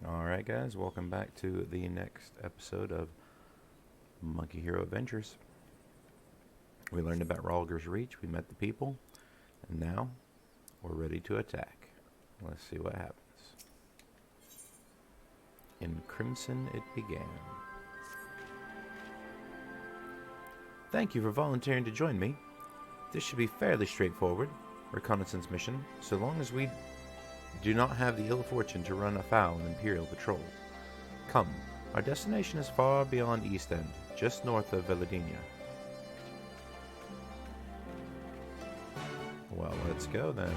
Alright guys, welcome back to the next episode of Monkey Hero Adventures. We learned about Ralger's Reach, we met the people, and now we're ready to attack. Let's see what happens. In Crimson it began. Thank you for volunteering to join me. This should be fairly straightforward reconnaissance mission, so long as we do not have the ill fortune to run afoul an Imperial patrol. Come, our destination is far beyond East End, just north of Veladinia. Well, let's go then.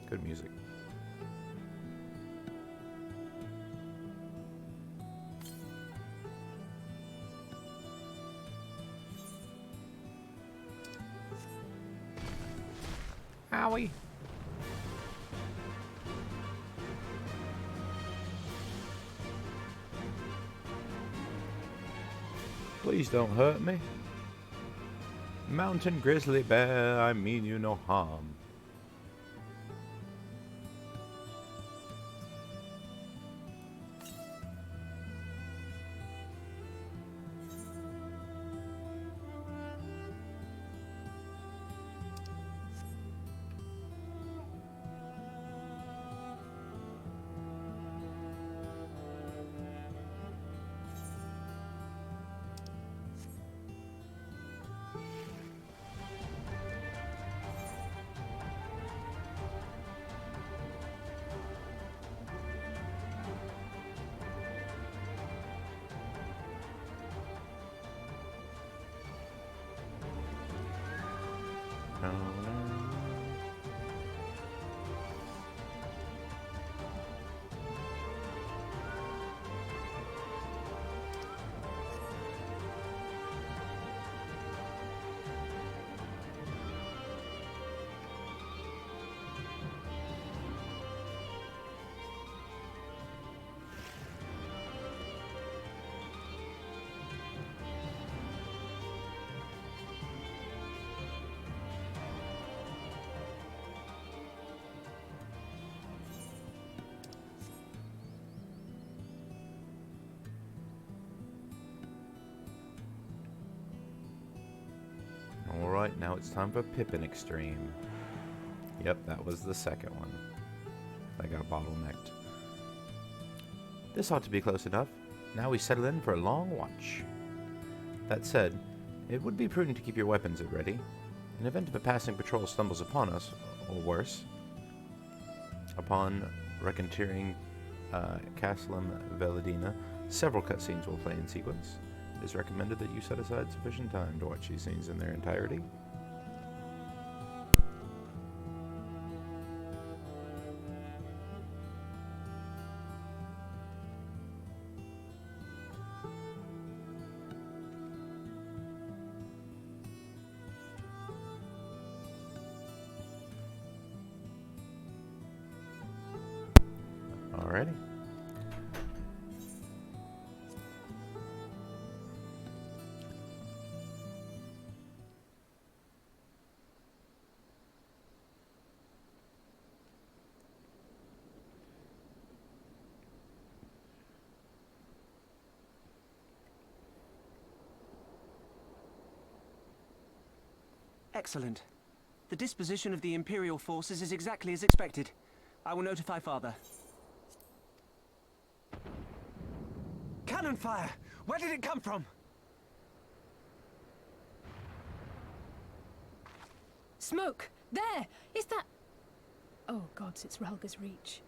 Good music. Owie. Please don't hurt me. Mountain grizzly bear, I mean you no harm. Alright, now it's time for Pippin Extreme. Yep, that was the second one. I got bottlenecked. This ought to be close enough. Now we settle in for a long watch. That said, it would be prudent to keep your weapons at ready. In event of a passing patrol stumbles upon us, or worse, upon reconnoitering Castlum Veladina, several cutscenes will play in sequence. It is recommended that you set aside sufficient time to watch these scenes in their entirety. Alrighty. Excellent. The disposition of the Imperial forces is exactly as expected. I will notify Father. Cannon fire! Where did it come from? Smoke! There! Is that... Oh gods, it's Ralger's Reach.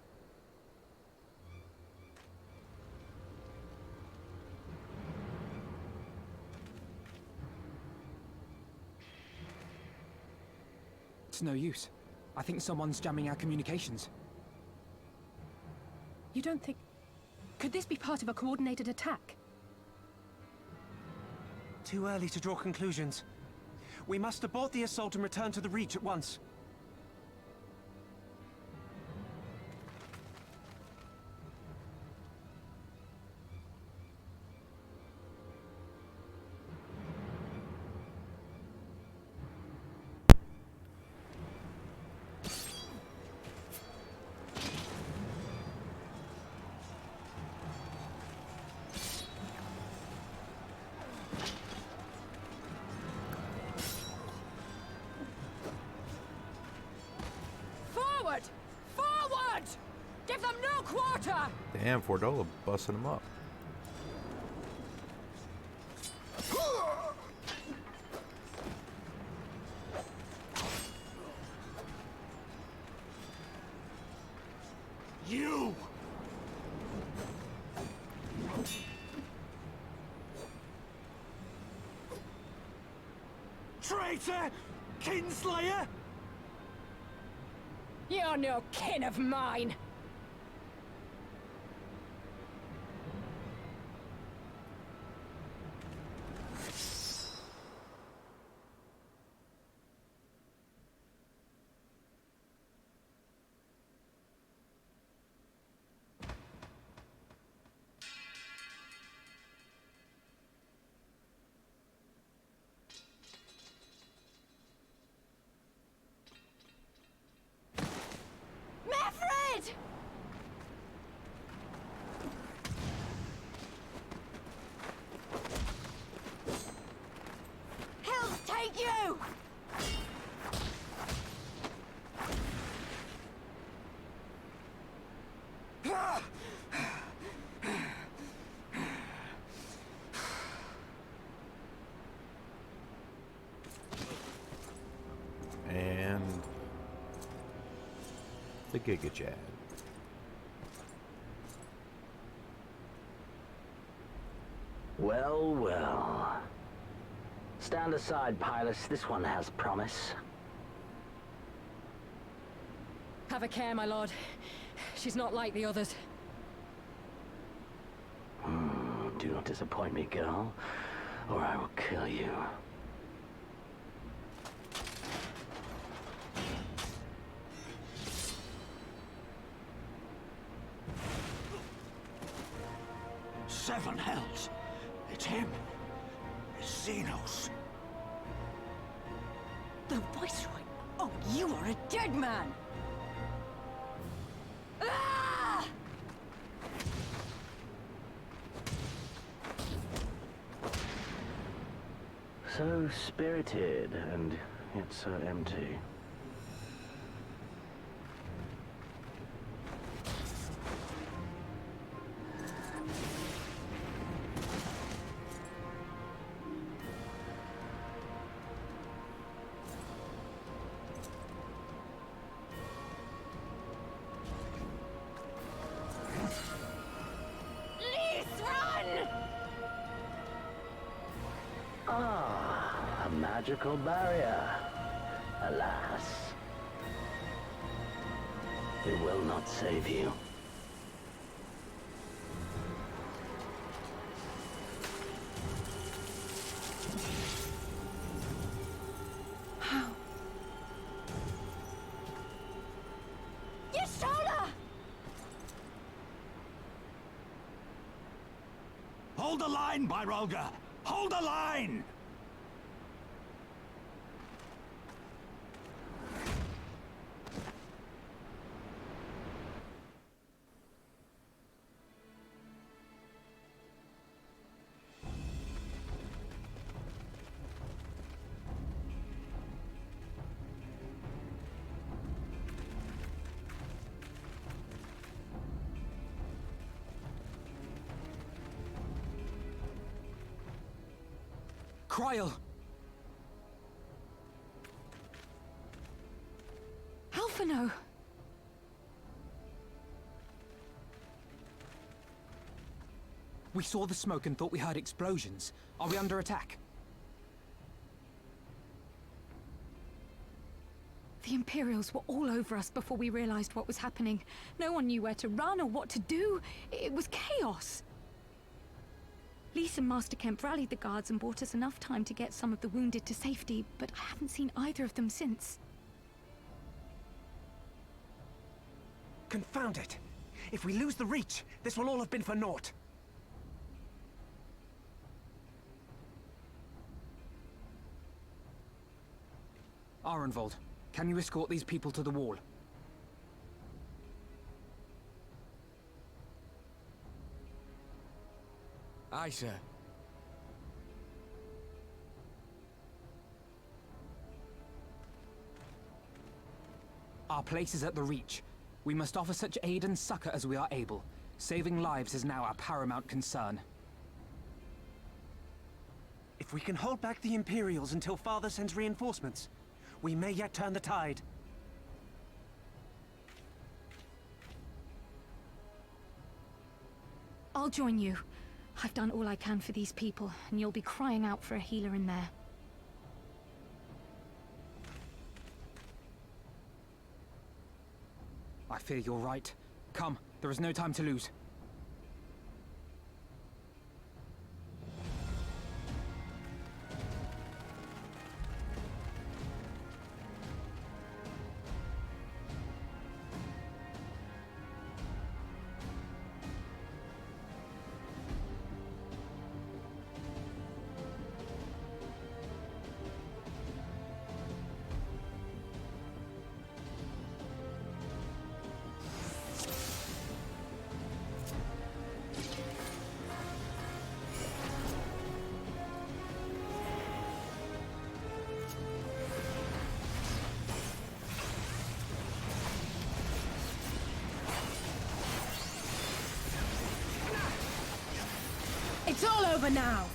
It's no use. I think someone's jamming our communications. You don't think... Could this be part of a coordinated attack? Too early to draw conclusions. We must abort the assault and return to the Reach at once. Forward! Forward! Give them no quarter! Damn, Fordola busting them up. You! Traitor! Kinslayer! You're no kin of mine! Mefred! Hells take you! And the Giga Jab. Well, well. Stand aside, Pilus. This one has promise. Have a care, my lord. She's not like the others. Do not disappoint me, girl, or I will kill you. Seven hells! It's him! It's Zenos! The Viceroy! Oh, you are a dead man! Ah! So spirited, and yet so empty. Ah, a magical barrier. Alas. It will not save you. How? Yashola! Hold the line, Byrolga! Hold the line! Kryl! Alphino! We saw the smoke and thought we heard explosions. Are we under attack? The Imperials were all over us before we realized what was happening. No one knew where to run or what to do. It was chaos. Lise and Master Kemp rallied the guards and bought us enough time to get some of the wounded to safety, but I haven't seen either of them since. Confound it! If we lose the Reach, this will all have been for naught. Arenvold, can you escort these people to the wall? Aye, sir. Our place is at the Reach. We must offer such aid and succor as we are able. Saving lives is now our paramount concern. If we can hold back the Imperials until Father sends reinforcements, we may yet turn the tide. I'll join you. I've done all I can for these people, and you'll be crying out for a healer in there. I fear you're right. Come, there is no time to lose. It's all over now!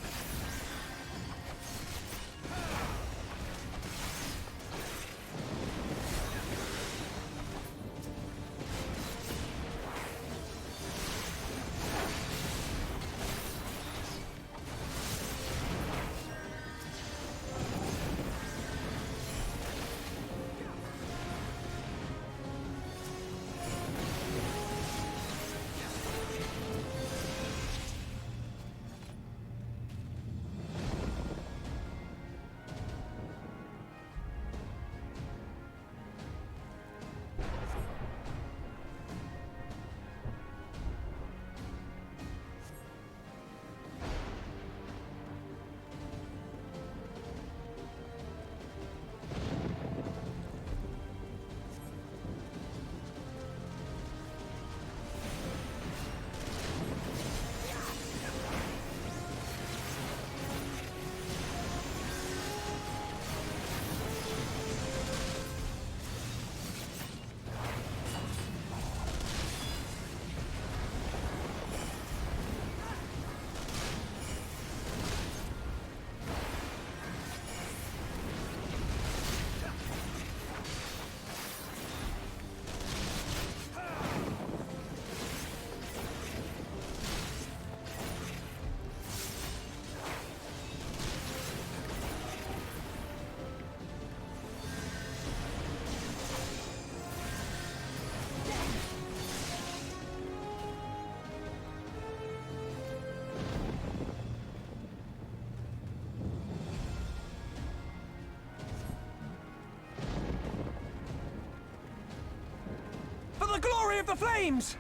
For the glory of the flames!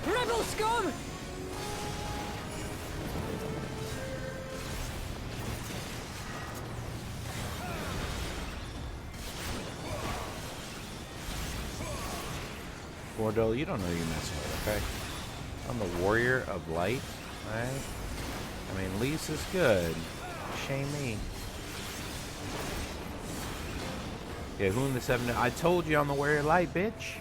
Rebel scum! Bordeaux, you don't know who you're messing with, okay? I'm the warrior of light, alright? I mean, Lisa's good. Shame me. Yeah, who in the 7? I told you I'm the warrior of light, bitch.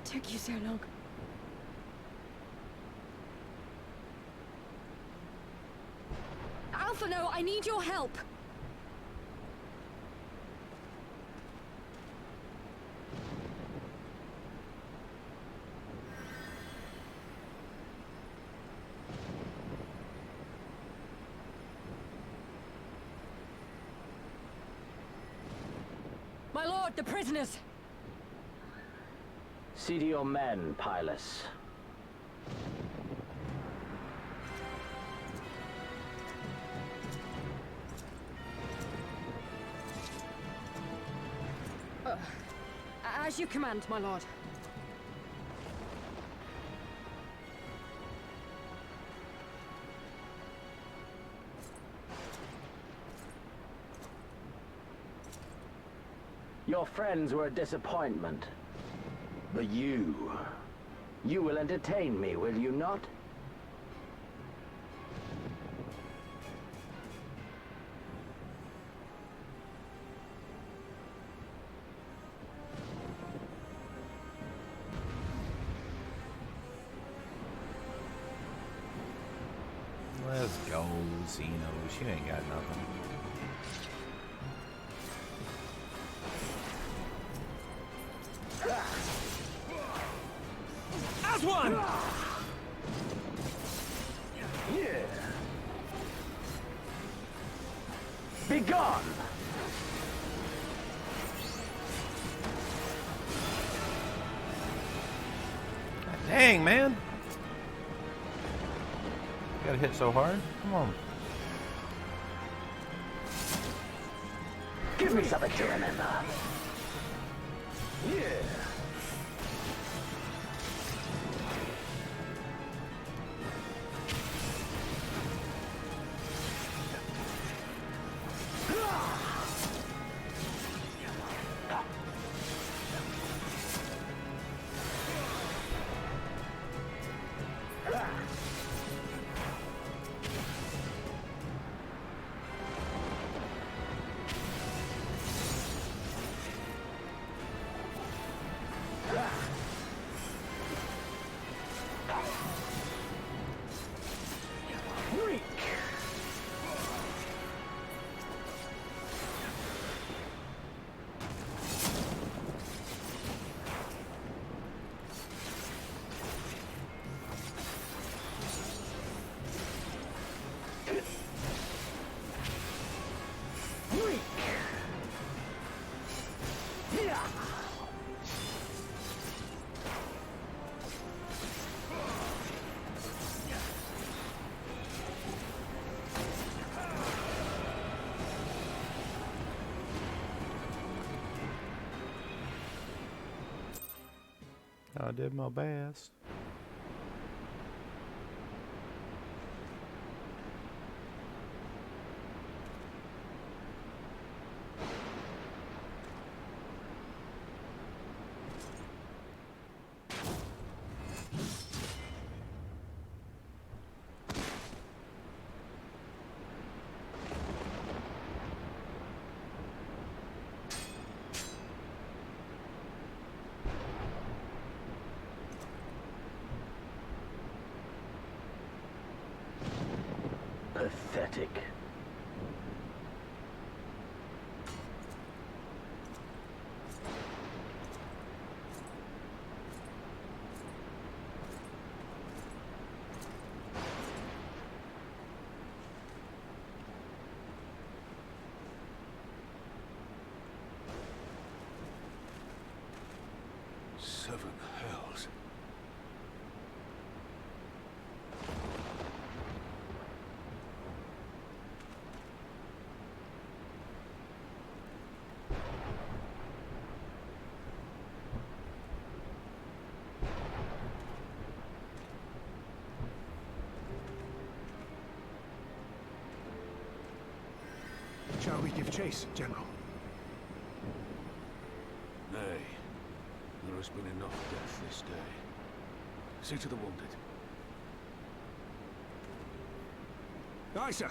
took you so long? Alphino, I need your help! My lord, the prisoners! See to your men, Pylus. As you command, my lord. Your friends were a disappointment. But you will entertain me, will you not? Let's go, Zenos. You ain't got nothing. As one! Yeah. Be gone! Dang, man. Gotta hit so hard. Come on. Give me something to remember. Yeah. I did my best. Pathetic. Seven hells. Shall we give chase, General? Nay. There has been enough death this day. See to the wounded. Aye, sir.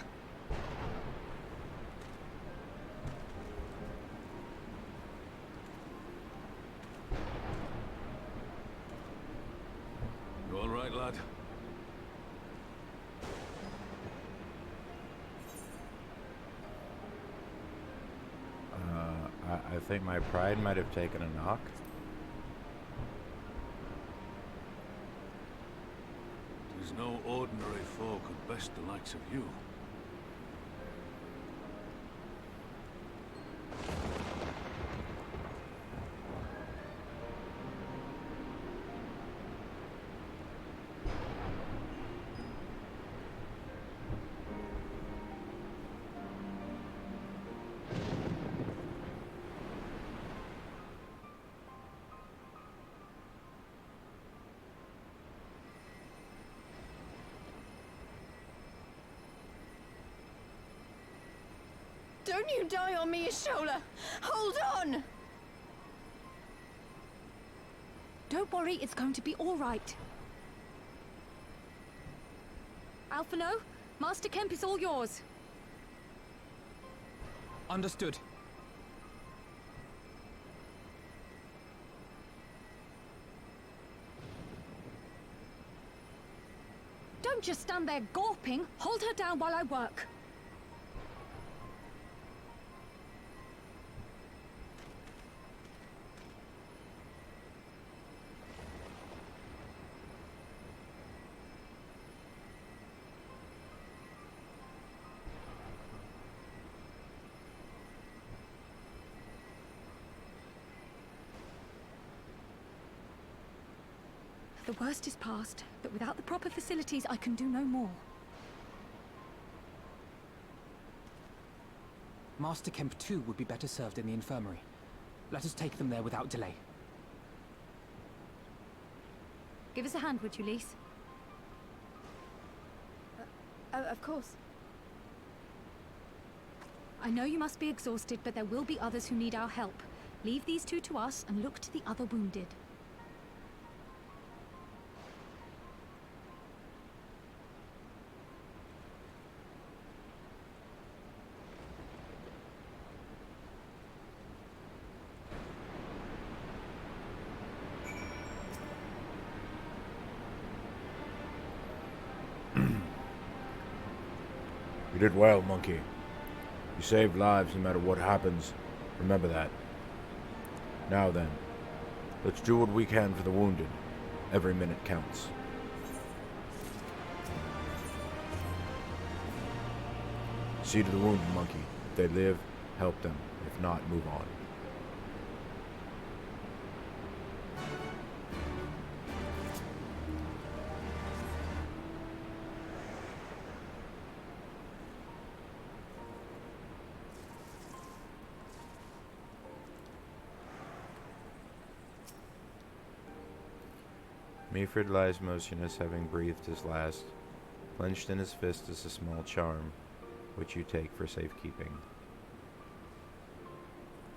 lad. I think my pride might have taken a knock. Tis no ordinary foe could best the likes of you. Don't you die on me, Shola! Hold on! Don't worry, it's going to be all right. Alphino, Master Kemp is all yours. Understood. Don't just stand there gawping. Hold her down while I work. The worst is past, but without the proper facilities, I can do no more. Master Kemp too would be better served in the infirmary. Let us take them there without delay. Give us a hand, would you, Lise? Of course. I know you must be exhausted, but there will be others who need our help. Leave these two to us and look to the other wounded. You did well, Monkey. You saved lives no matter what happens. Remember that. Now then, let's do what we can for the wounded. Every minute counts. See to the wounded, Monkey. If they live, help them. If not, move on. Meaford lies motionless, having breathed his last. Clenched in his fist is a small charm, which you take for safekeeping.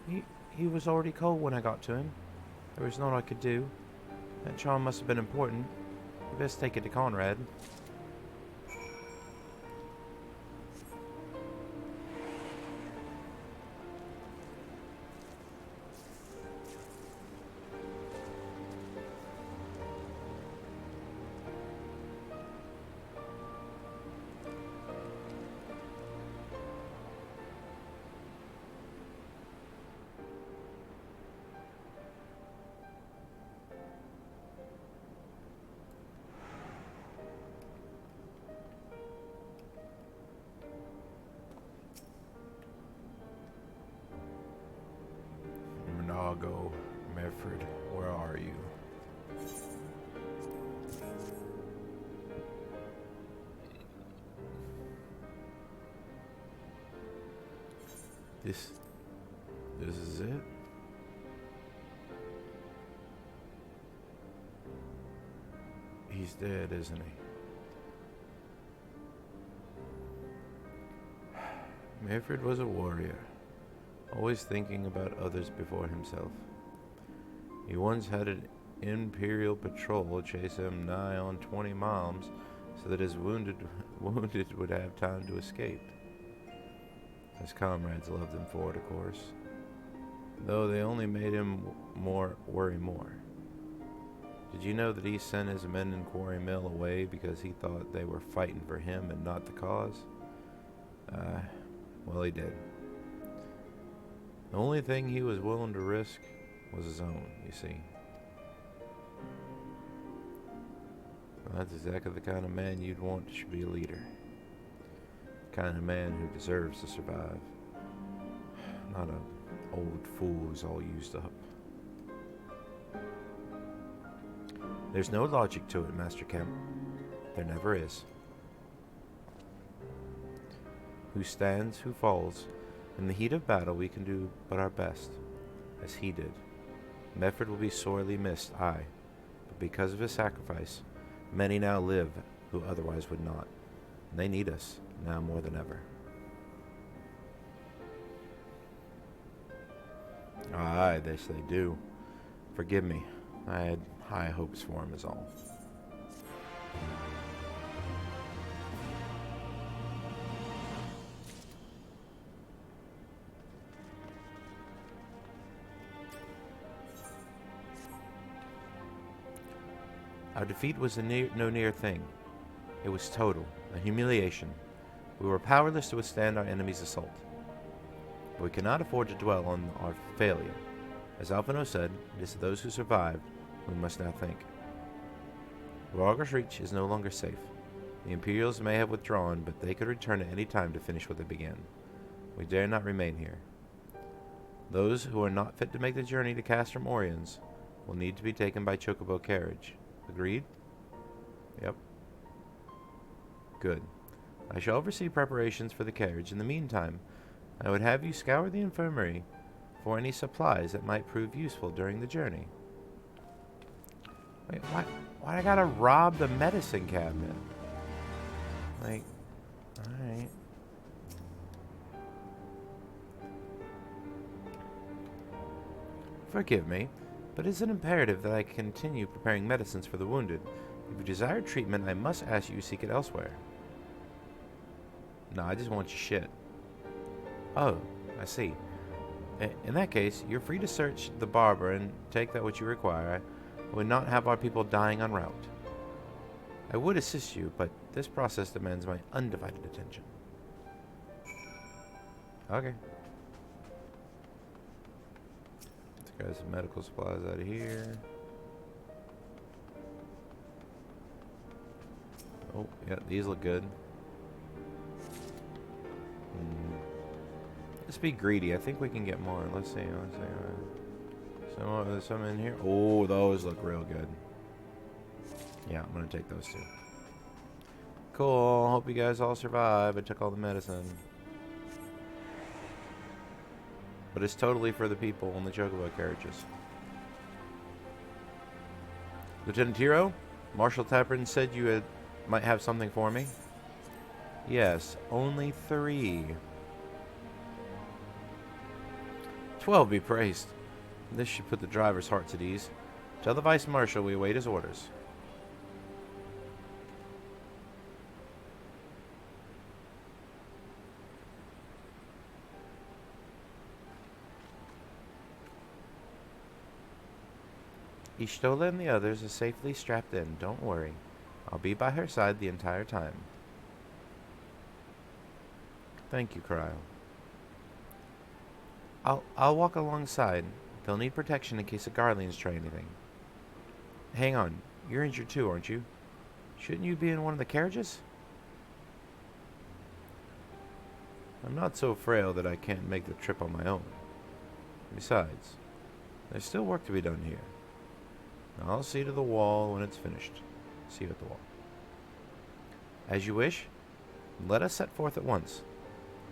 He was already cold when I got to him. There was naught I could do. That charm must have been important. You best take it to Conrad. Go, Medford, where are you? This is it? He's dead, isn't he? Medford was a warrior, always thinking about others before himself. He once had an Imperial patrol chase him nigh on 20 miles so that his wounded would have time to escape. His comrades loved him for it, of course, though they only made him worry more. Did you know that he sent his men in Quarry Mill away because he thought they were fighting for him and not the cause? Well, he did. The only thing he was willing to risk was his own, you see. Well, that's exactly the kind of man you'd want to be a leader. The kind of man who deserves to survive. Not an old fool who's all used up. There's no logic to it, Master Kemp. There never is. Who stands, who falls. In the heat of battle, we can do but our best, as he did. Medford will be sorely missed, aye, but because of his sacrifice, many now live who otherwise would not. And they need us, now more than ever. Aye, this they do. Forgive me. I had high hopes for him is all. Our defeat was no near thing. It was total, a humiliation. We were powerless to withstand our enemy's assault. But we cannot afford to dwell on our failure. As Alphino said, it is to those who survived we must now think. Rhaegar's Reach is no longer safe. The Imperials may have withdrawn, but they could return at any time to finish what they began. We dare not remain here. Those who are not fit to make the journey to Castrum Oriens will need to be taken by chocobo carriage. Agreed? Yep. Good. I shall oversee preparations for the carriage. In the meantime, I would have you scour the infirmary for any supplies that might prove useful during the journey. Wait, why I gotta rob the medicine cabinet? Like, alright. Forgive me, but it is an imperative that I continue preparing medicines for the wounded. If you desire treatment, I must ask you to seek it elsewhere. No, I just want your shit. Oh, I see. In that case, you're free to search the barber and take that which you require. I would not have our people dying en route. I would assist you, but this process demands my undivided attention. Okay. Let's grab some medical supplies out of here. Oh, yeah, these look good. Let's be greedy. I think we can get more. Let's see. There's some in here. Oh, those look real good. Yeah, I'm going to take those two. Cool. Hope you guys all survive. I took all the medicine. But it's totally for the people on the chocobo carriages. Lieutenant Hero, Marshal Tappan said you might have something for me. Yes, only 3. 12 be praised. This should put the driver's hearts at ease. Tell the Vice Marshal we await his orders. Ishtola and the others are safely strapped in. Don't worry. I'll be by her side the entire time. Thank you, Cryo. I'll walk alongside. They'll need protection in case the Guardians try anything. Hang on. You're injured too, aren't you? Shouldn't you be in one of the carriages? I'm not so frail that I can't make the trip on my own. Besides, there's still work to be done here. I'll see to the wall when it's finished. See you at the wall. As you wish. Let us set forth at once.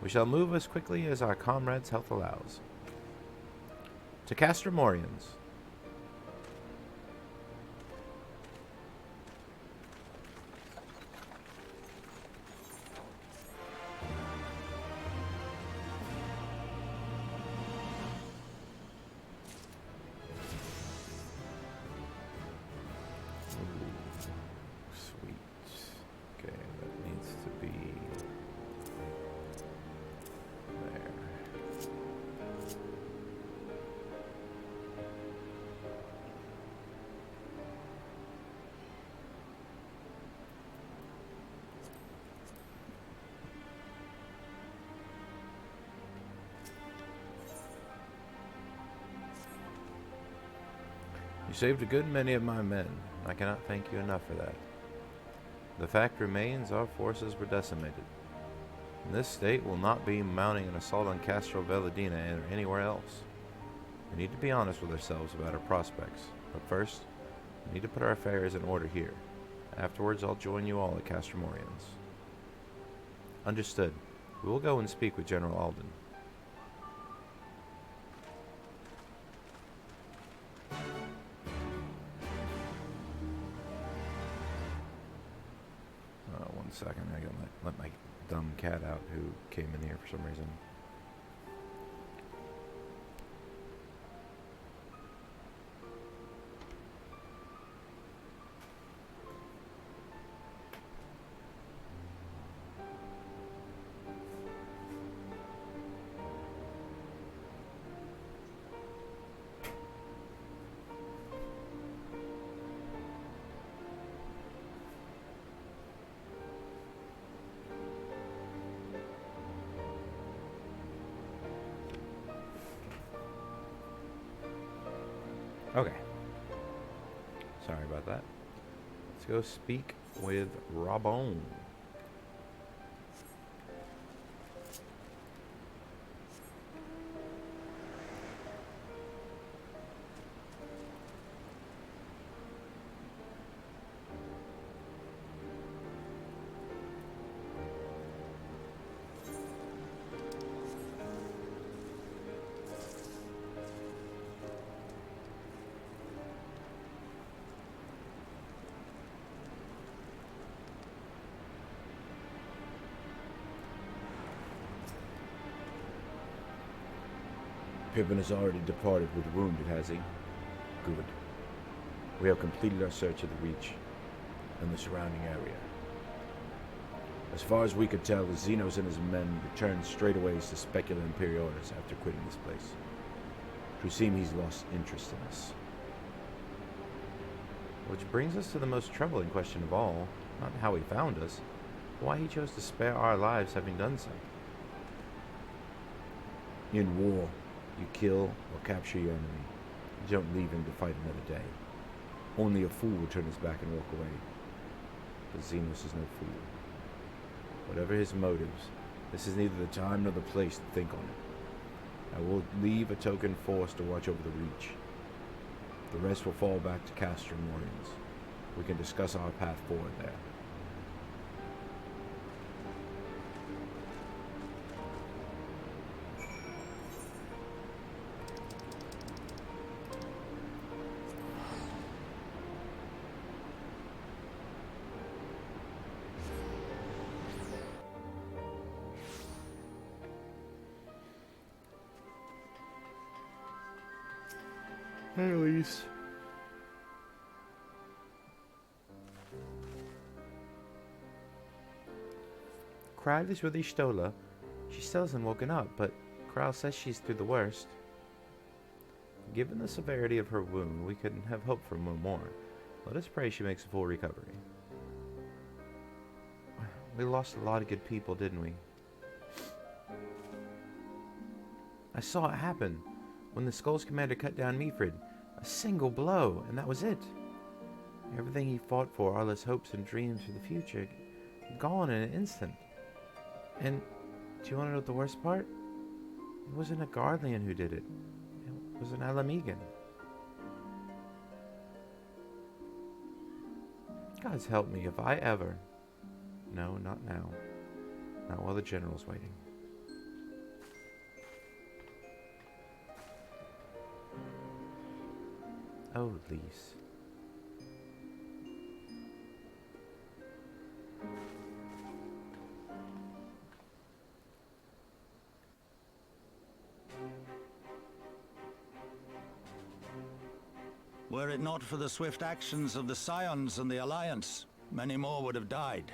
We shall move as quickly as our comrades' health allows. To Castrum Oriens. Sweet. Okay, that needs to be there. You saved a good many of my men. I cannot thank you enough for that. The fact remains our forces were decimated. And this state will not be mounting an assault on Castro Velladina or anywhere else. We need to be honest with ourselves about our prospects. But first, we need to put our affairs in order here. Afterwards, I'll join you all at Castromorians. Understood. We will go and speak with General Alden. One second, I gotta let my dumb cat out who came in here for some reason. Okay. Sorry about that. Let's go speak with Rabon. Pippin has already departed with the wounded, has he? Good. We have completed our search of the Reach and the surrounding area. As far as we could tell, the Zenos and his men returned straightaways to Specula Imperioris after quitting this place. It would seem he's lost interest in us. Which brings us to the most troubling question of all, not how he found us, but why he chose to spare our lives having done so. In war, you kill or capture your enemy. You don't leave him to fight another day. Only a fool will turn his back and walk away. But Zenos is no fool. Whatever his motives, this is neither the time nor the place to think on it. I will leave a token force to watch over the Reach. The rest will fall back to Castromorians. We can discuss our path forward there. Hey, Elise. Kral is with Ishtola. She still hasn't woken up, but Kral says she's through the worst. Given the severity of her wound, we couldn't have hoped for no more. Let us pray she makes a full recovery. We lost a lot of good people, didn't we? I saw it happen. When the Skull's commander cut down Mifrid, a single blow, and that was it. Everything he fought for, all his hopes and dreams for the future, gone in an instant. And do you want to know the worst part? It wasn't a Guardian who did it. It was an Alamegan. God's help me if I ever... No, not now. Not while the General's waiting. Oh, Lise. Were it not for the swift actions of the Scions and the Alliance, many more would have died.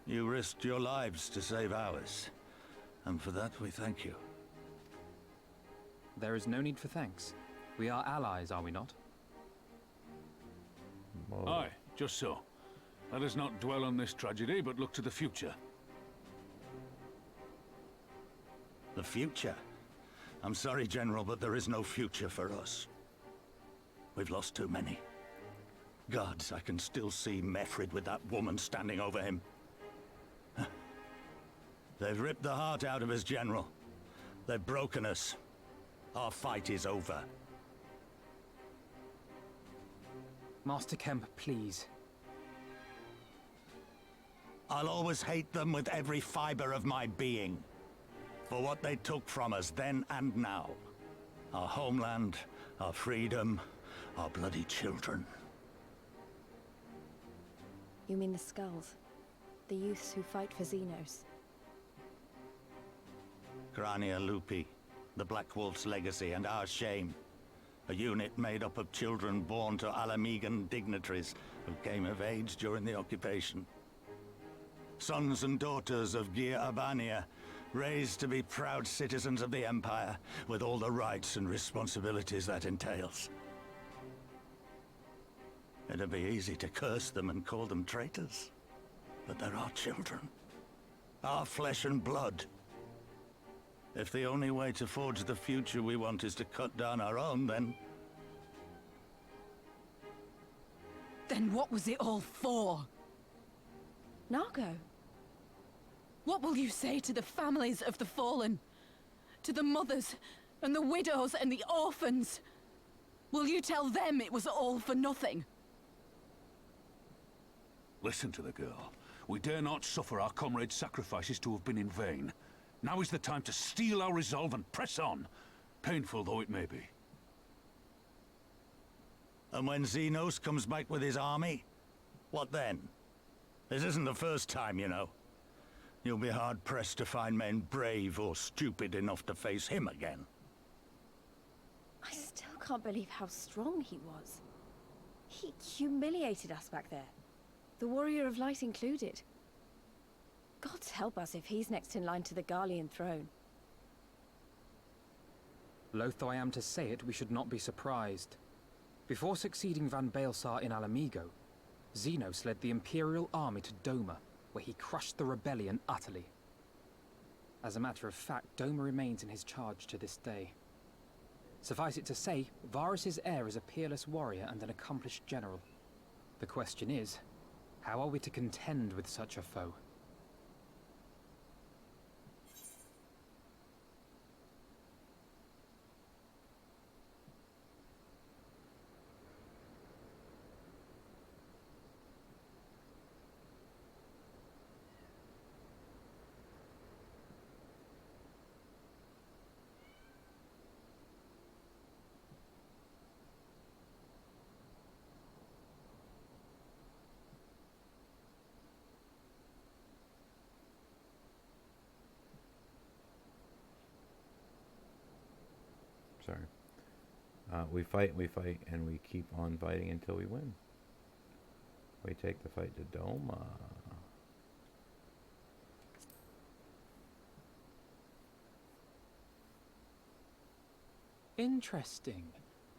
You risked your lives to save ours, and for that we thank you. There is no need for thanks. We are allies, are we not? Whoa. Aye, just so. Let us not dwell on this tragedy, but look to the future. The future? I'm sorry, General, but there is no future for us. We've lost too many. Gods, I can still see Mefrid with that woman standing over him. They've ripped the heart out of his general. They've broken us. Our fight is over. Master Kemp, please. I'll always hate them with every fiber of my being. For what they took from us then and now. Our homeland, our freedom, our bloody children. You mean the Skulls? The youths who fight for Zenos? Grania Lupi, the Black Wolf's legacy and our shame. A unit made up of children born to Alamegan dignitaries who came of age during the occupation. Sons and daughters of Gir Abania, raised to be proud citizens of the Empire, with all the rights and responsibilities that entails. It'd be easy to curse them and call them traitors. But they're our children. Our flesh and blood. If the only way to forge the future we want is to cut down our own, then... Then what was it all for? Nargo? What will you say to the families of the fallen? To the mothers, and the widows, and the orphans? Will you tell them it was all for nothing? Listen to the girl. We dare not suffer our comrades' sacrifices to have been in vain. Now is the time to steel our resolve and press on, painful though it may be. And when Zenos comes back with his army, what then? This isn't the first time, you know. You'll be hard-pressed to find men brave or stupid enough to face him again. I still can't believe how strong he was. He humiliated us back there. The Warrior of Light included. Gods help us if he's next in line to the Garlean throne. Loath though I am to say it, we should not be surprised. Before succeeding Van Baelsar in Alamigo, Zenos led the Imperial army to Doma, where he crushed the rebellion utterly. As a matter of fact, Doma remains in his charge to this day. Suffice it to say, Varus's heir is a peerless warrior and an accomplished general. The question is, how are we to contend with such a foe? Sorry. We fight, and we keep on fighting until we win. We take the fight to Doma. Interesting.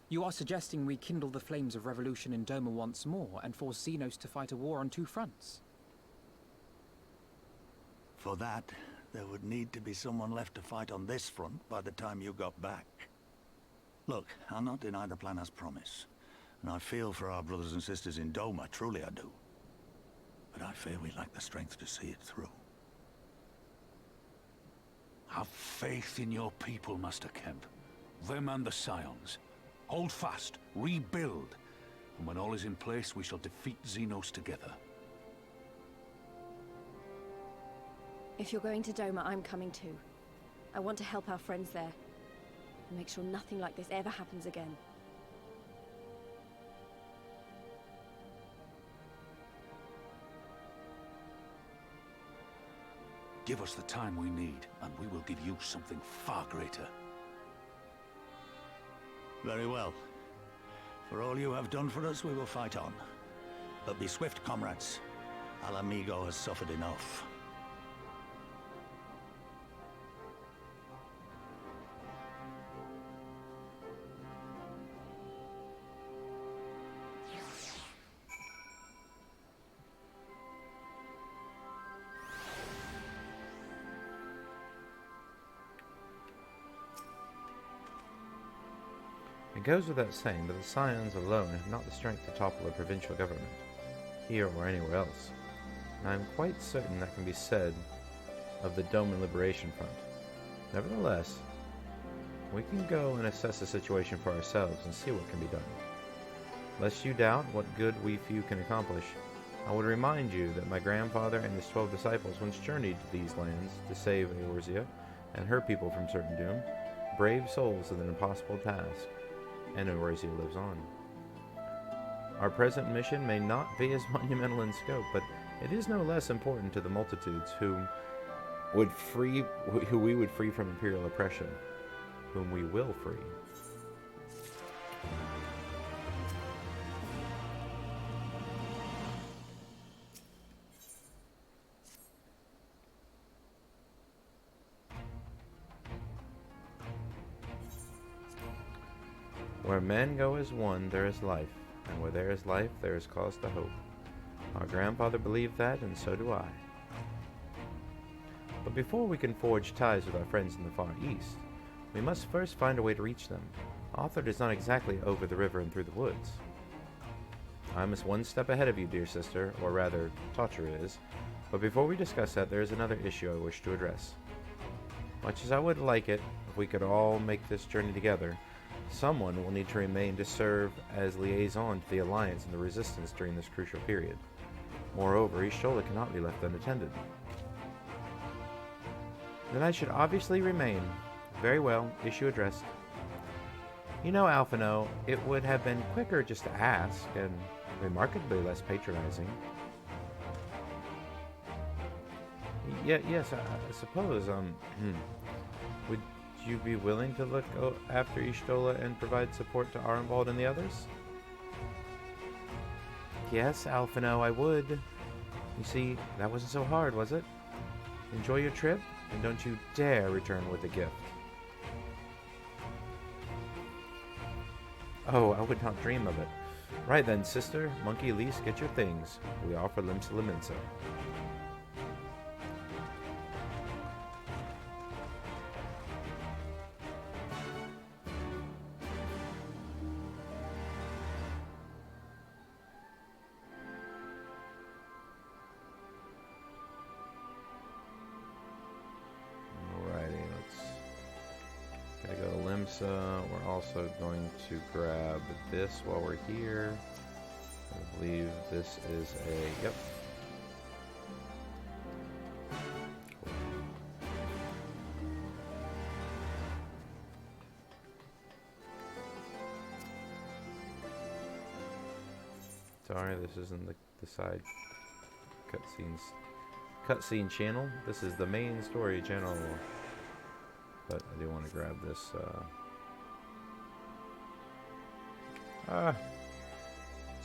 You are suggesting we kindle the flames of revolution in Doma once more and force Zenos to fight a war on two fronts? For that, there would need to be someone left to fight on this front by the time you got back. Look, I'll not deny the plan as promised. And I feel for our brothers and sisters in Doma, truly I do. But I fear we lack the strength to see it through. Have faith in your people, Master Kemp. Them and the Scions. Hold fast, rebuild. And when all is in place, we shall defeat Zenos together. If you're going to Doma, I'm coming too. I want to help our friends there. And make sure nothing like this ever happens again. Give us the time we need, and we will give you something far greater. Very well. For all you have done for us, we will fight on. But be swift, comrades. Alamigo has suffered enough. It goes without saying that the Scions alone have not the strength to topple a provincial government, here or anywhere else, and I am quite certain that can be said of the Doma Liberation Front. Nevertheless, we can go and assess the situation for ourselves and see what can be done. Lest you doubt what good we few can accomplish, I would remind you that my grandfather and his 12 disciples once journeyed to these lands to save Eorzea and her people from certain doom, brave souls with an impossible task, and Eorzea lives on. Our present mission may not be as monumental in scope, but it is no less important to the multitudes who we would free from imperial oppression, whom we will free. Where men go as one, there is life, and where there is life, there is cause to hope. Our grandfather believed that, and so do I. But before we can forge ties with our friends in the Far East, we must first find a way to reach them. Authord is not exactly over the river and through the woods. I am one step ahead of you, dear sister, or rather, Totcher is, but before we discuss that, there is another issue I wish to address. Much as I would like it, if we could all make this journey together, someone will need to remain to serve as liaison to the Alliance and the Resistance during this crucial period. Moreover, Y'shtola cannot be left unattended. Then I should obviously remain. Very well, issue addressed. You know, Alphino, it would have been quicker just to ask, and remarkably less patronizing. Yes, I suppose, would you be willing to look after Y'shtola and provide support to Arenvald and the others? Yes, Alphino, I would. You see, that wasn't so hard, was it? Enjoy your trip, and don't you dare return with a gift. Oh, I would not dream of it. Right then, sister, Monkey Elise, get your things. We offer Limsa Liminsa. We're also going to grab this while we're here. I believe this is a... Yep. Cool. Sorry, this isn't the side cutscene channel. This is the main story channel. But I do want to grab this,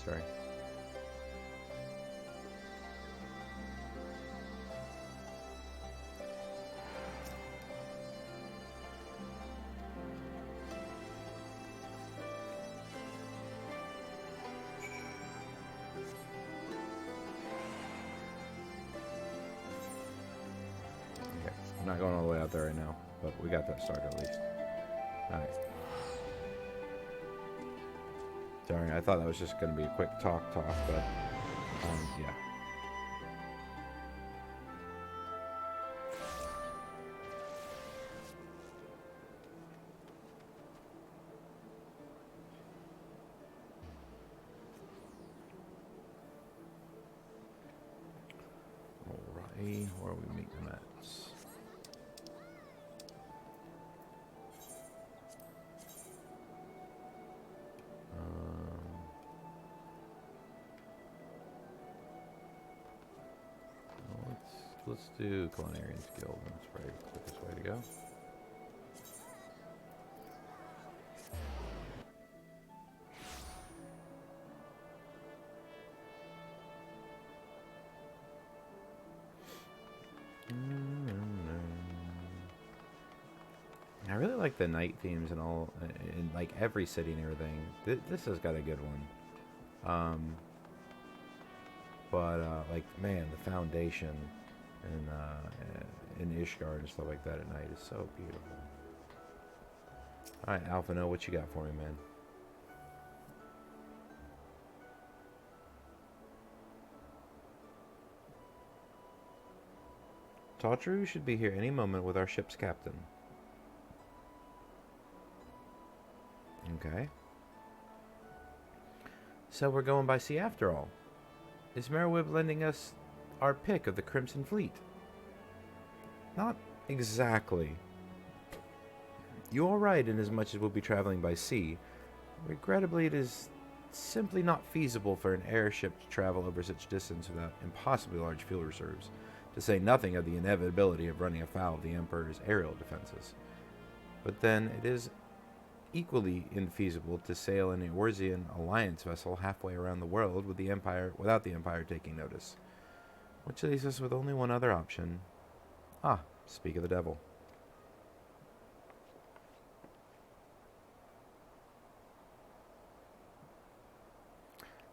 sorry. Okay, I'm not going all the way out there right now. But we got that started at least. Alright. Sorry, I thought that was just going to be a quick talk, but, yeah. Alright, where are we meeting them at? Let's do Culinarian's Guild. That's probably the quickest way to go. I really like the night themes and all, in like every city and everything. This has got a good one. Like, man, the foundation and in Ishgard and stuff like that at night is so beautiful. Alright, Alphino, what you got for me, man? Tautru should be here any moment with our ship's captain. Okay. So we're going by sea after all. Is Merwib lending us our pick of the Crimson Fleet? Not exactly. You are right in as much as we'll be traveling by sea. Regrettably, it is simply not feasible for an airship to travel over such distance without impossibly large fuel reserves, to say nothing of the inevitability of running afoul of the Emperor's aerial defenses. But then it is equally infeasible to sail an Eorzean alliance vessel halfway around the world with the Empire without the Empire taking notice. Which leaves us with only one other option. Ah, speak of the devil.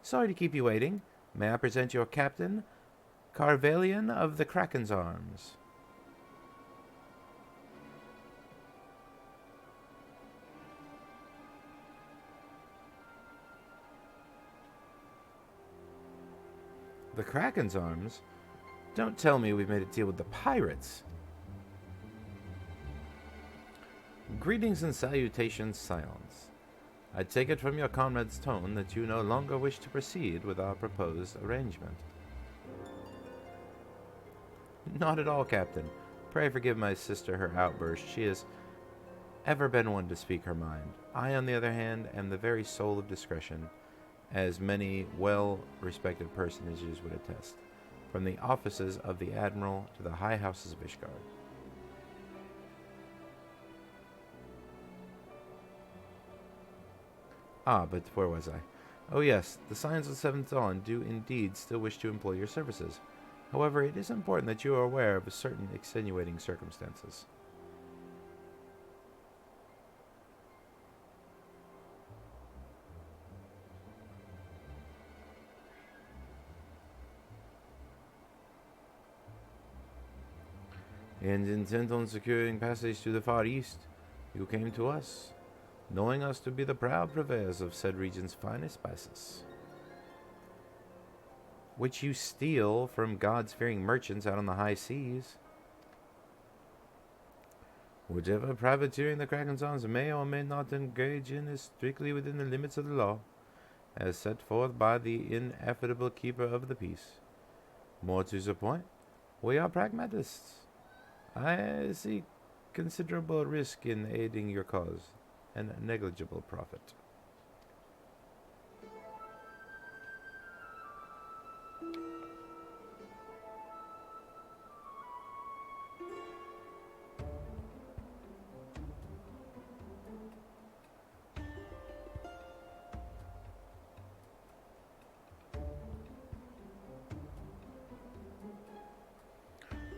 Sorry to keep you waiting. May I present your captain, Carvalian of the Kraken's Arms. The Kraken's Arms? Don't tell me we've made a deal with the pirates. Greetings and salutations, Scions. I take it from your comrade's tone that you no longer wish to proceed with our proposed arrangement. Not at all, Captain. Pray forgive my sister her outburst. She has ever been one to speak her mind. I, on the other hand, am the very soul of discretion, as many well-respected personages would attest, from the offices of the Admiral to the high houses of Ishgard. Ah, but where was I? Oh yes, the Scions of the Seventh Dawn do indeed still wish to employ your services. However, it is important that you are aware of certain extenuating circumstances. And intent on securing passage to the Far East, you came to us, knowing us to be the proud purveyors of said region's finest spices, which you steal from gods-fearing merchants out on the high seas. Whatever privateering the Kraken's Arms may or may not engage in is strictly within the limits of the law, as set forth by the ineffable keeper of the peace. More to the point, we are pragmatists. I see considerable risk in aiding your cause, and negligible profit.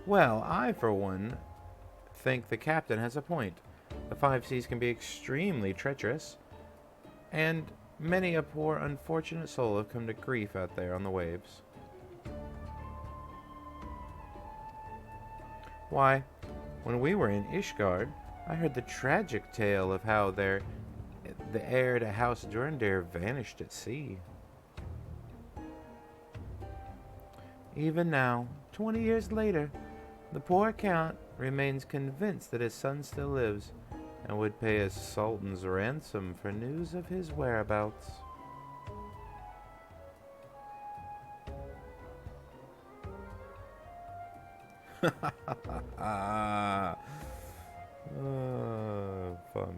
Well, I, for one, think the captain has a point. The five seas can be extremely treacherous, and many a poor unfortunate soul have come to grief out there on the waves. Why, when we were in Ishgard, I heard the tragic tale of how the heir to House Durendair vanished at sea. Even now, 20 years later, the poor Count remains convinced that his son still lives, and would pay a sultan's ransom for news of his whereabouts. Fun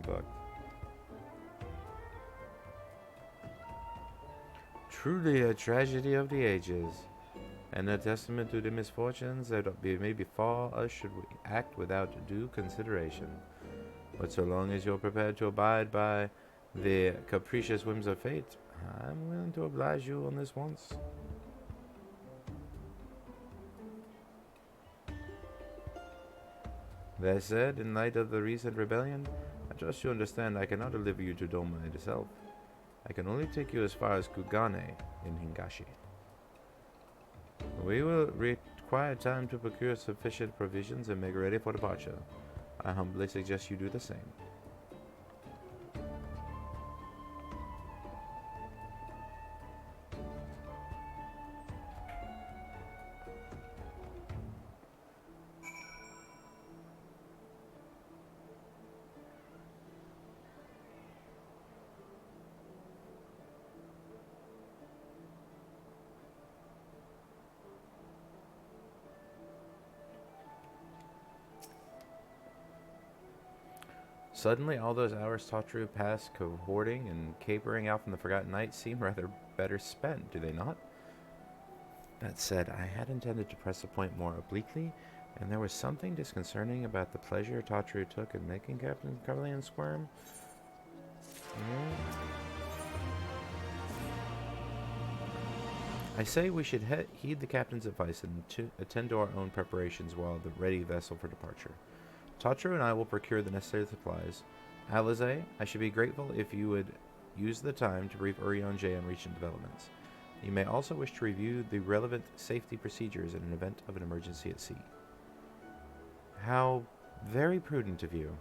fact. Truly a tragedy of the ages, and a testament to the misfortunes that may befall us should we act without due consideration. But so long as you're prepared to abide by the capricious whims of fate, I'm willing to oblige you on this once. That said, in light of the recent rebellion, I trust you understand I cannot deliver you to Doma itself. I can only take you as far as Kugane in Hingashi. We will require time to procure sufficient provisions and make ready for departure. I humbly suggest you do the same. Suddenly, all those hours Tatru passed cohorting and capering out from the Forgotten Knights seem rather better spent, do they not? That said, I had intended to press the point more obliquely, and there was something disconcerting about the pleasure Tatru took in making Captain Carlian squirm. I say we should heed the captain's advice and attend to our own preparations while the ready vessel for departure. Tatru and I will procure the necessary supplies. Alize, I should be grateful if you would use the time to brief Urion J on recent developments. You may also wish to review the relevant safety procedures in an event of an emergency at sea. How very prudent of you.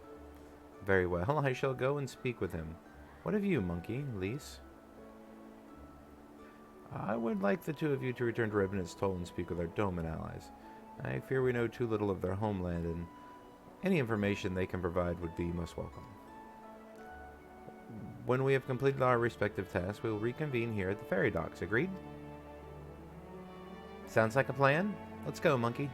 Very well, I shall go and speak with him. What of you, Monkey, Lise? I would like the two of you to return to Revenant's Toll and speak with our Doman allies. I fear we know too little of their homeland, and any information they can provide would be most welcome. When we have completed our respective tasks, we will reconvene here at the ferry docks. Agreed? Sounds like a plan? Let's go, Monkey.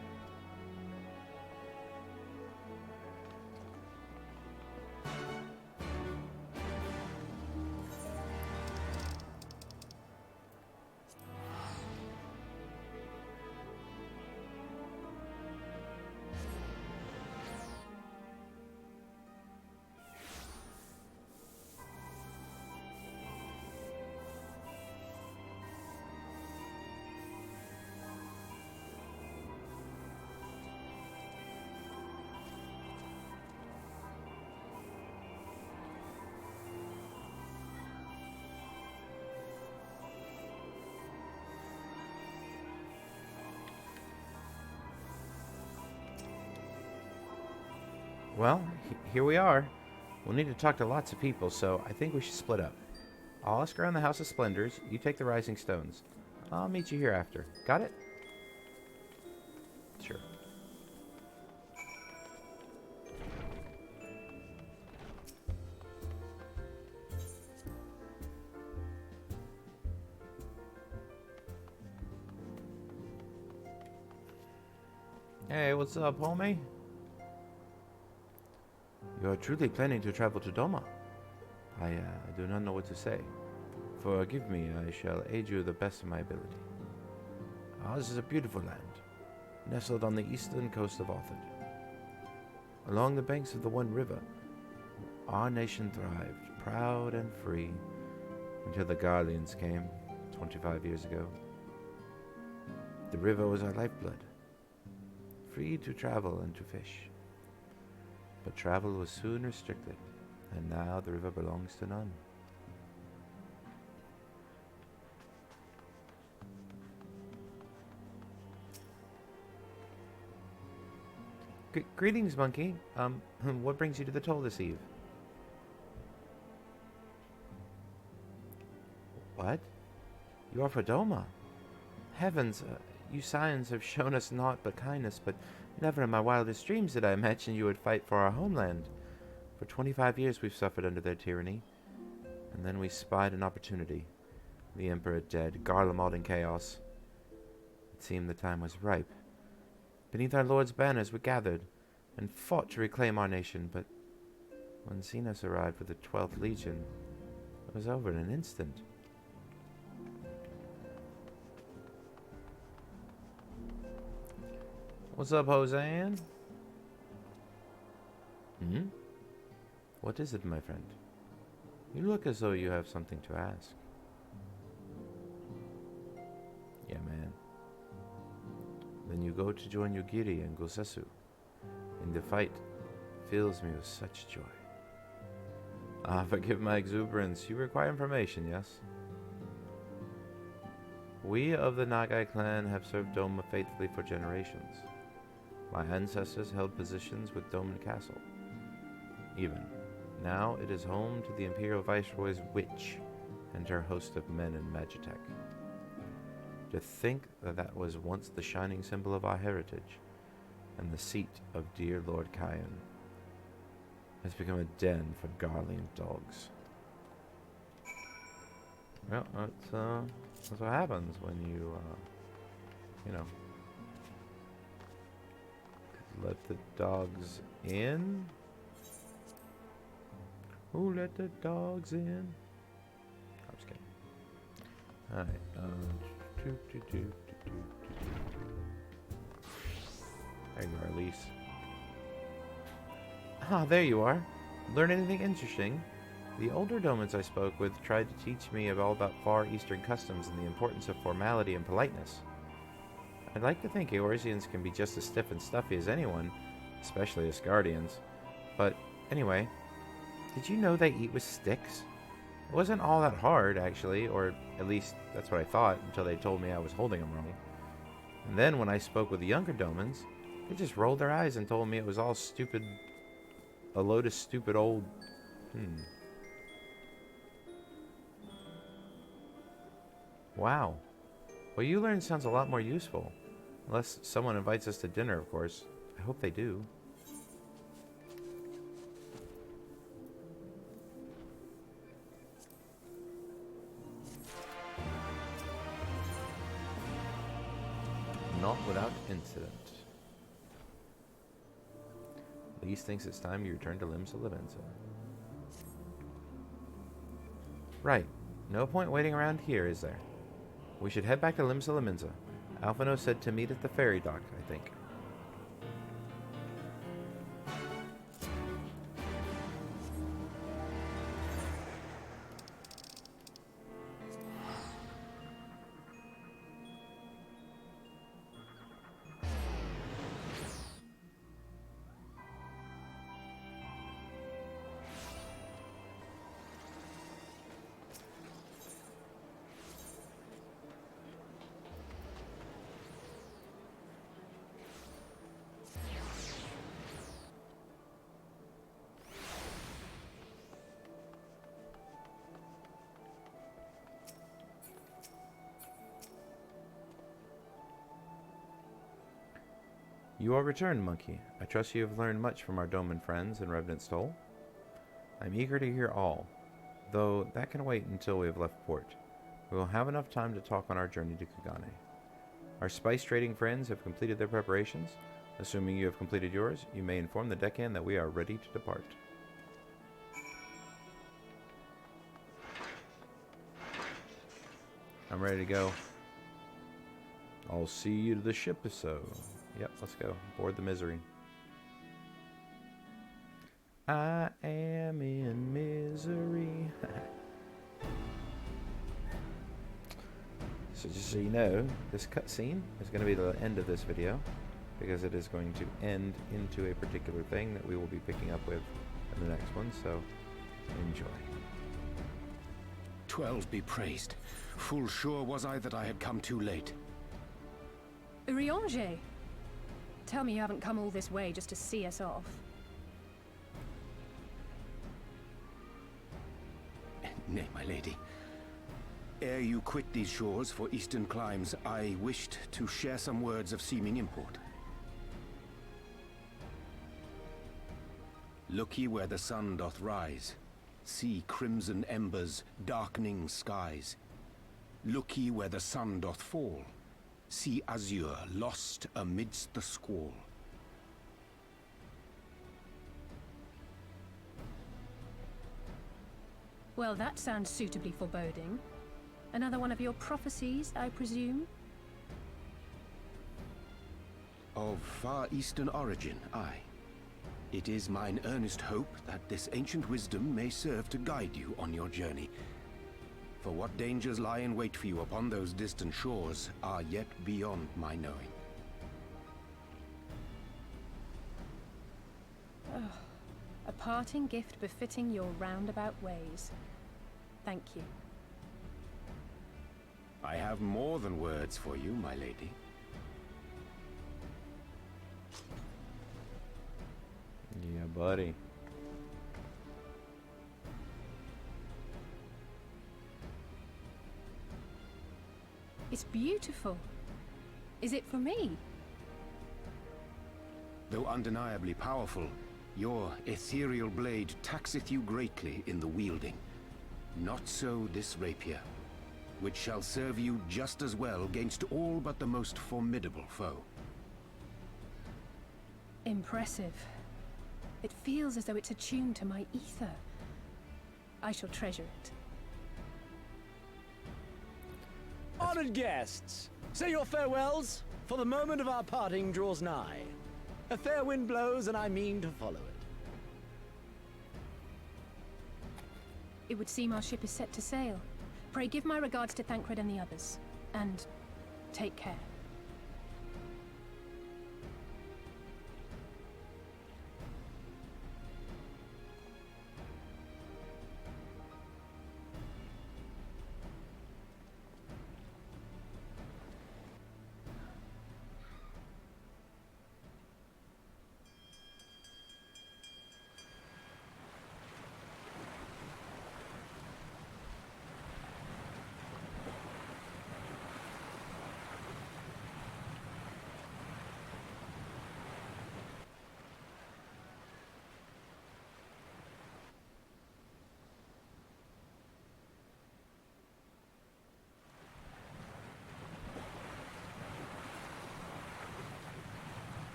Well, here we are. We'll need to talk to lots of people, so I think we should split up. I'll ask around the House of Splendors. You take the Rising Stones. I'll meet you here after. Got it? Sure. Hey, what's up, homie? You're truly planning to travel to Doma? I do not know what to say. Forgive me, I shall aid you the best of my ability. Ours is a beautiful land, nestled on the eastern coast of Arthur. Along the banks of the One River, our nation thrived, proud and free, until the Garleans came 25 years ago. The river was our lifeblood, free to travel and to fish. But travel was soon restricted, and now the river belongs to none. Greetings, Monkey. What brings you to the toll this eve? What? You are for Doma? Heavens, you Scions have shown us naught but kindness, but never in my wildest dreams did I imagine you would fight for our homeland. For 25 years we've suffered under their tyranny, and then we spied an opportunity. The Emperor dead, Garlemald in chaos. It seemed the time was ripe. Beneath our Lord's banners we gathered, and fought to reclaim our nation, but when Zenos arrived with the 12th Legion, it was over in an instant. What's up, Hosean? What is it, my friend? You look as though you have something to ask. Yeah, man. Then you go to join Yugiri and Gosesu. And the fight fills me with such joy. Forgive my exuberance. You require information, yes? We of the Nagai clan have served Doma faithfully for generations. My ancestors held positions with Doman Castle. Even now it is home to the Imperial Viceroy's witch and her host of men in Magitech. To think that that was once the shining symbol of our heritage, and the seat of dear Lord Kyan, has become a den for Garlean dogs. Well, that's what happens when you, let the dogs in. Who let the dogs in? I'm just kidding. Alright, there you are, Elise. Ah, there you are. Learn anything interesting? The older Domans I spoke with tried to teach me all about Far Eastern customs and the importance of formality and politeness. I'd like to think Eorzeans can be just as stiff and stuffy as anyone, especially as Guardians. But anyway, did you know they eat with sticks? It wasn't all that hard, actually, or at least that's what I thought until they told me I was holding them wrong. And then when I spoke with the younger Domans, they just rolled their eyes and told me it was all stupid, a load of stupid old... Wow. What you learned sounds a lot more useful. Unless someone invites us to dinner, of course. I hope they do. Not without incident. Lise thinks it's time you return to Limsa Livenza. Right. No point waiting around here, is there? We should head back to Limsa Livenza. Alphino said to meet at the ferry dock, I think. You are returned, Monkey. I trust you have learned much from our Doman friends in Revenant Stoll. I'm eager to hear all, though that can wait until we have left port. We will have enough time to talk on our journey to Kagane. Our spice trading friends have completed their preparations. Assuming you have completed yours, you may inform the deckhand that we are ready to depart. I'm ready to go. I'll see you to the ship, so... Yep, let's go. Board the misery. I am in misery. So just so you know, this cutscene is going to be the end of this video, because it is going to end into a particular thing that we will be picking up with in the next one, so enjoy. 12 be praised. Full sure was I that I had come too late. Urianger! Tell me you haven't come all this way just to see us off. Nay, my lady. Ere you quit these shores for eastern climes, I wished to share some words of seeming import. Look ye where the sun doth rise. See crimson embers, darkening skies. Look ye where the sun doth fall. See azure lost amidst the squall. Well, that sounds suitably foreboding. Another one of your prophecies, I presume? Of far eastern origin, aye. It is mine earnest hope that this ancient wisdom may serve to guide you on your journey. For what dangers lie in wait for you upon those distant shores are yet beyond my knowing. A parting gift befitting your roundabout ways. Thank you. I have more than words for you, my lady. Yeah, buddy. It's beautiful. Is it for me? Though undeniably powerful, your ethereal blade taxeth you greatly in the wielding. Not so this rapier, which shall serve you just as well against all but the most formidable foe. Impressive. It feels as though it's attuned to my ether. I shall treasure it. Honored guests, say your farewells, for the moment of our parting draws nigh. A fair wind blows, and I mean to follow it. It would seem our ship is set to sail. Pray give my regards to Thancred and the others. And take care.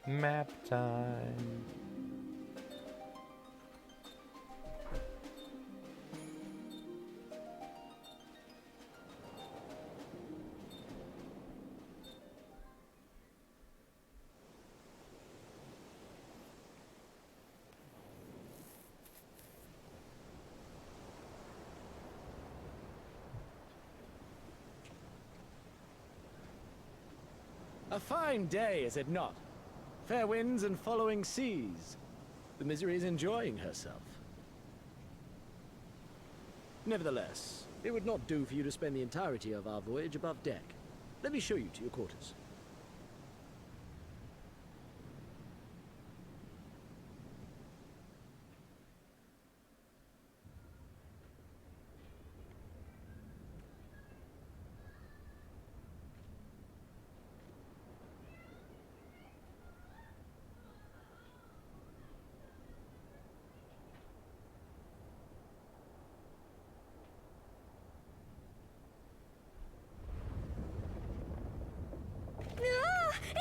Map time. A fine day, is it not? Fair winds and following seas. The Misery is enjoying herself. Nevertheless, it would not do for you to spend the entirety of our voyage above deck. Let me show you to your quarters.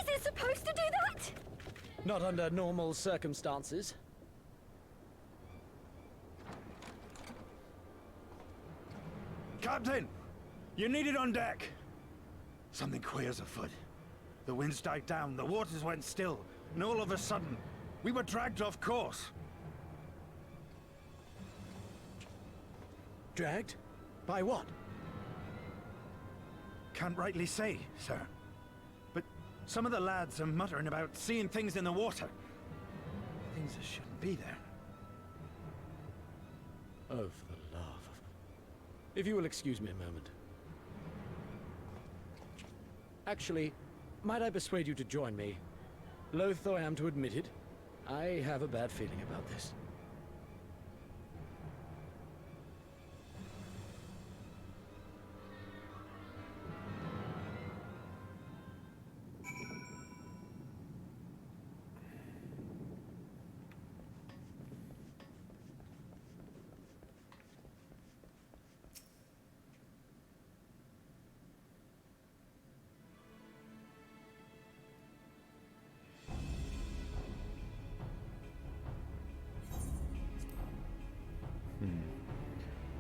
Is it supposed to do that? Not under normal circumstances. Captain! You're needed on deck! Something queer's afoot. The winds died down, the waters went still, and all of a sudden, we were dragged off course. Dragged? By what? Can't rightly say, sir. But some of the lads are muttering about seeing things in the water. Things that shouldn't be there. Oh, for the love of... If you will excuse me a moment. Actually, might I persuade you to join me? Loath though I am to admit it, I have a bad feeling about this.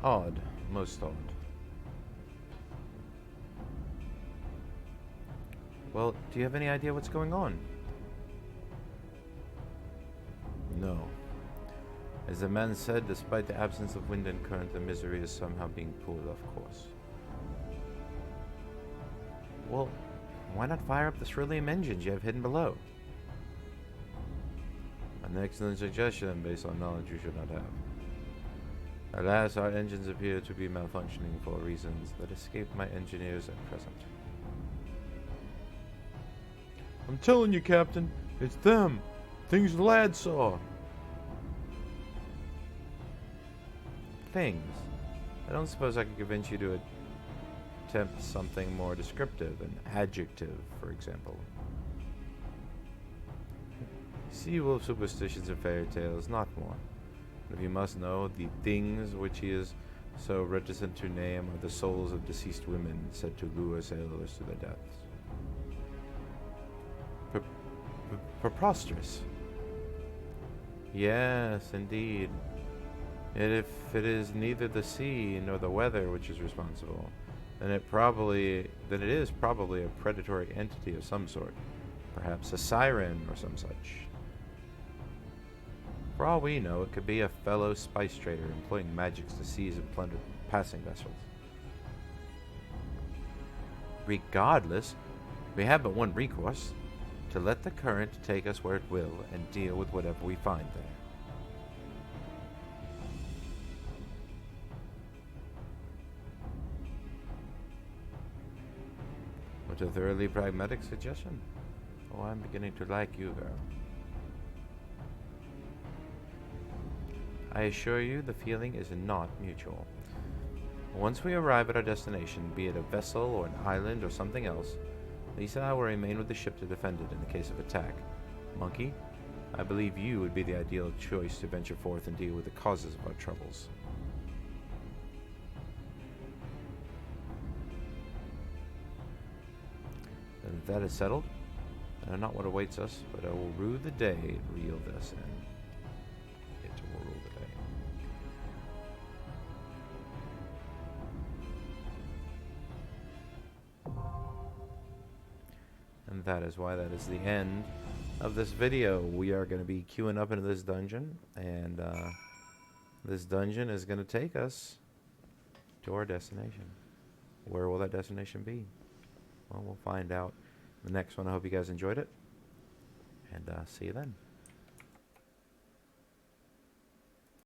Odd. Most odd. Well, do you have any idea what's going on? No. As the man said, despite the absence of wind and current, the Misery is somehow being pulled off course. Well, why not fire up the Cerulean engines you have hidden below? An excellent suggestion based on knowledge you should not have. Alas, our engines appear to be malfunctioning for reasons that escape my engineers at present. I'm telling you, Captain, it's them. Things the lad saw. Things? I don't suppose I could convince you to attempt something more descriptive, an adjective, for example. Sea-wolf superstitions and fairy tales, not more. If you must know, the things which he has so reticent to name are the souls of deceased women said to lure sailors to their deaths. Preposterous. Yes, indeed. Yet if it is neither the sea nor the weather which is responsible, then it is probably a predatory entity of some sort. Perhaps a siren or some such. For all we know, it could be a fellow spice trader employing magics to seize and plunder passing vessels. Regardless, we have but one recourse: to let the current take us where it will and deal with whatever we find there. What a thoroughly pragmatic suggestion. Oh, I'm beginning to like you, girl. I assure you the feeling is not mutual. Once we arrive at our destination, be it a vessel or an island or something else, Lisa and I will remain with the ship to defend it in the case of attack. Monkey, I believe you would be the ideal choice to venture forth and deal with the causes of our troubles. And if that is settled, I know not what awaits us, but I will rue the day to reel this in. It will rule the day. And that is why that is the end of this video. We are going to be queuing up into this dungeon, and this dungeon is going to take us to our destination. Where will that destination be? Well, we'll find out in the next one. I hope you guys enjoyed it, and see you then.